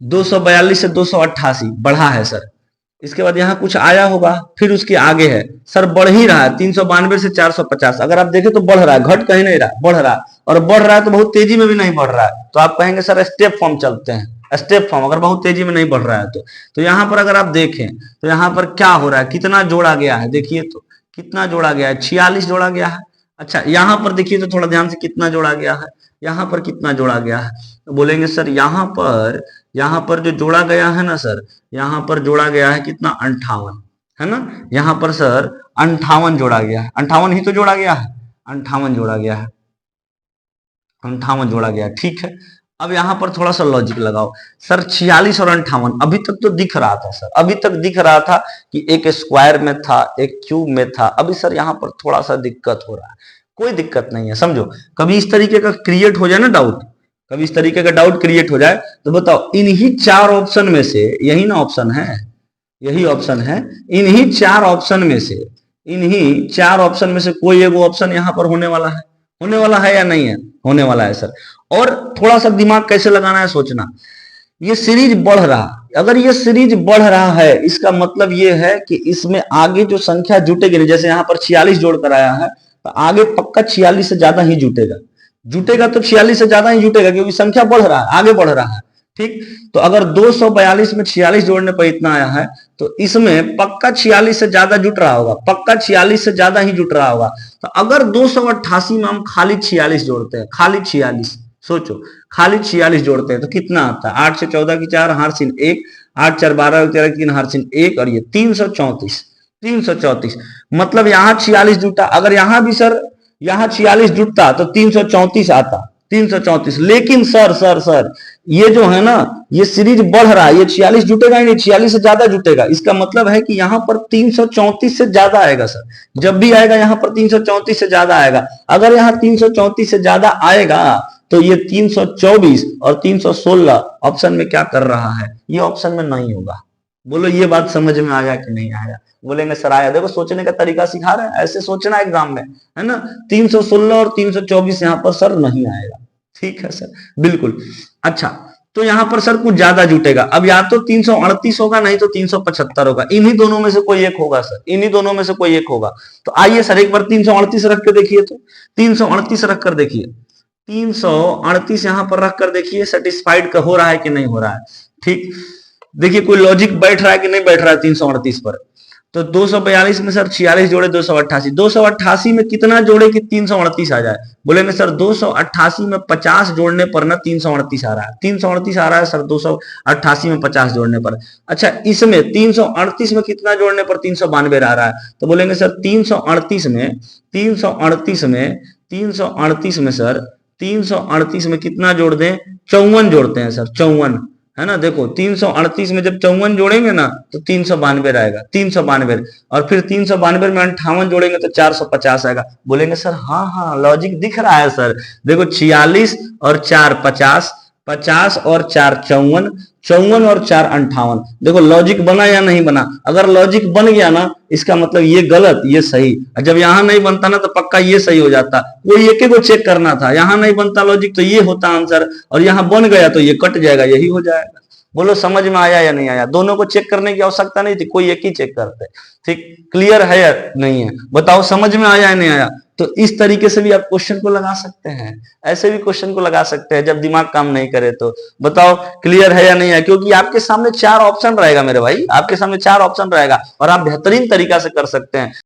242 से 288 बढ़ा है सर। इसके बाद यहाँ कुछ आया होगा, फिर उसके आगे है सर, बढ़ ही रहा है 392 से 450। अगर आप देखें तो बढ़ रहा है, घट कहीं नहीं रहा, बढ़ रहा है। और बढ़ रहा है तो बहुत तेजी में भी नहीं बढ़ रहा है, तो आप कहेंगे सर स्टेप फॉर्म चलते हैं। स्टेप फॉर्म अगर बहुत तेजी में नहीं बढ़ रहा है तो यहाँ पर अगर आप देखें तो यहाँ पर क्या हो रहा है, कितना जोड़ा गया है, देखिए तो कितना जोड़ा गया है, 46 जोड़ा गया है। अच्छा यहाँ पर देखिए तो थोड़ा ध्यान से, कितना जोड़ा गया है, यहाँ पर कितना जोड़ा गया है। तो बोलेंगे सर यहाँ पर जो जोड़ा गया है ना सर, यहाँ पर जोड़ा गया है कितना, 58 है ना। यहाँ पर सर 58 जोड़ा गया है, 58 ही तो जोड़ा गया है, 58 जोड़ा गया है, 58 जोड़ा गया है, ठीक है। अब यहाँ पर थोड़ा सा लॉजिक लगाओ सर, 46 और 58 अभी तक तो दिख रहा था सर, अभी तक दिख रहा था कि एक स्क्वायर में था, एक क्यूब में था। अभी सर यहाँ पर थोड़ा सा दिक्कत हो रहा है। कोई दिक्कत नहीं है, समझो। कभी इस तरीके का क्रिएट हो जाए ना डाउट, कभी इस तरीके का डाउट क्रिएट हो जाए तो बताओ, इन्हीं चार ऑप्शन में से, यही ना ऑप्शन है, यही ऑप्शन है, इन्हीं चार ऑप्शन में से, इन्हीं चार ऑप्शन में से कोई एक ऑप्शन यहाँ पर होने वाला है, होने वाला है या नहीं है, होने वाला है सर। और थोड़ा सा दिमाग कैसे लगाना है, सोचना। ये सीरीज बढ़ रहा, अगर ये सीरीज बढ़ रहा है, इसका मतलब ये है कि इसमें आगे जो संख्या जुटेगी, जैसे यहाँ पर 46 जोड़कर आया है, तो आगे पक्का 46 से ज्यादा ही जुटेगा, जुटेगा तो 46 से ज्यादा ही जुटेगा, क्योंकि संख्या बढ़ रहा है, आगे बढ़ रहा है, ठीक। तो अगर 242 में 46 जोड़ने पर इतना आया है, तो इसमें पक्का 46 से ज्यादा जुट रहा होगा, पक्का 46 से ज्यादा ही जुट रहा होगा। तो अगर 288 में हम खाली 46 जोड़ते हैं, खाली 46, सोचो खाली 46 जोड़ते हैं तो कितना आता है, 8 से 14 की 4, हार सिन 1, 8 4 12 13 की 3, हार सिन 1, और ये 334, 334। मतलब यहाँ 46 जुटा, अगर यहाँ भी सर यहाँ 46 जुटता तो 334 आता, 334। लेकिन सर ये जो है ना, ये सीरीज बढ़ रहा है, ये 46 जुटेगा ही नहीं, 46 से ज्यादा जुटेगा। इसका मतलब है कि यहाँ पर 334 से ज्यादा आएगा सर, जब भी आएगा यहाँ पर 334 से ज्यादा आएगा। अगर यहाँ 334 से ज्यादा आएगा तो ये 324 और 316 ऑप्शन में क्या कर रहा है, ये ऑप्शन में नहीं होगा। बोलो ये बात समझ में आया कि नहीं आया। बोलेंगे सर आया, देखो सोचने का तरीका सिखा रहे हैं, ऐसे सोचना एग्जाम में, है ना। 316 और 324 यहाँ पर सर नहीं आएगा, ठीक है सर, बिल्कुल। अच्छा, तो यहाँ पर सर कुछ ज्यादा जुटेगा। अब या तो 338 होगा, नहीं तो 375 होगा, इन्हीं दोनों में से कोई एक होगा सर, इन्हीं दोनों में से कोई एक होगा। तो आइए सर एक बार 338 रख के देखिए, तो 338 रख कर देखिए, 338 यहाँ पर रख कर देखिए, सेटिस्फाइड का हो रहा है कि नहीं हो रहा है, ठीक। देखिए कोई लॉजिक बैठ रहा है कि नहीं बैठ रहा है 338 पर। तो 242 में सर 46 जोड़े 288, 288 में कितना जोड़े कि 338 आ जाए। बोलेंगे सर 288 में 50 जोड़ने पर ना 338 आ रहा है, 338 आ रहा है सर 288 में 50 जोड़ने पर। अच्छा, इसमें 338 में कितना जोड़ने पर 392 आ रहा है। तो बोलेंगे सर 338 में 338 में 338 में सर 338 में कितना जोड़ दें, 54 जोड़ते हैं सर, 54, है ना। देखो 338 में जब 54 जोड़ेंगे ना तो 392 आएगा, 392, और फिर 392 में 58 जोड़ेंगे तो 450 आएगा। बोलेंगे सर हाँ लॉजिक दिख रहा है सर। देखो 46 और 4 50, 50 और 4 54, 54 और 4 58। देखो लॉजिक बना या नहीं बना। अगर लॉजिक बन गया ना, इसका मतलब ये गलत ये सही। जब यहाँ नहीं बनता ना तो पक्का ये सही हो जाता। कोई एक को चेक करना था, यहाँ नहीं बनता लॉजिक तो ये होता आंसर, और यहाँ बन गया तो ये कट जाएगा, यही हो जाएगा। बोलो समझ में आया या नहीं आया। दोनों को चेक करने की आवश्यकता नहीं थी, कोई एक ही चेक करते। ठीक, क्लियर है या नहीं है, बताओ समझ में आया या नहीं आया। तो इस तरीके से भी आप क्वेश्चन को लगा सकते हैं, ऐसे भी क्वेश्चन को लगा सकते हैं जब दिमाग काम नहीं करे। तो बताओ क्लियर है या नहीं है, क्योंकि आपके सामने 4 ऑप्शन रहेगा मेरे भाई, आपके सामने 4 ऑप्शन रहेगा और आप बेहतरीन तरीका से कर सकते हैं।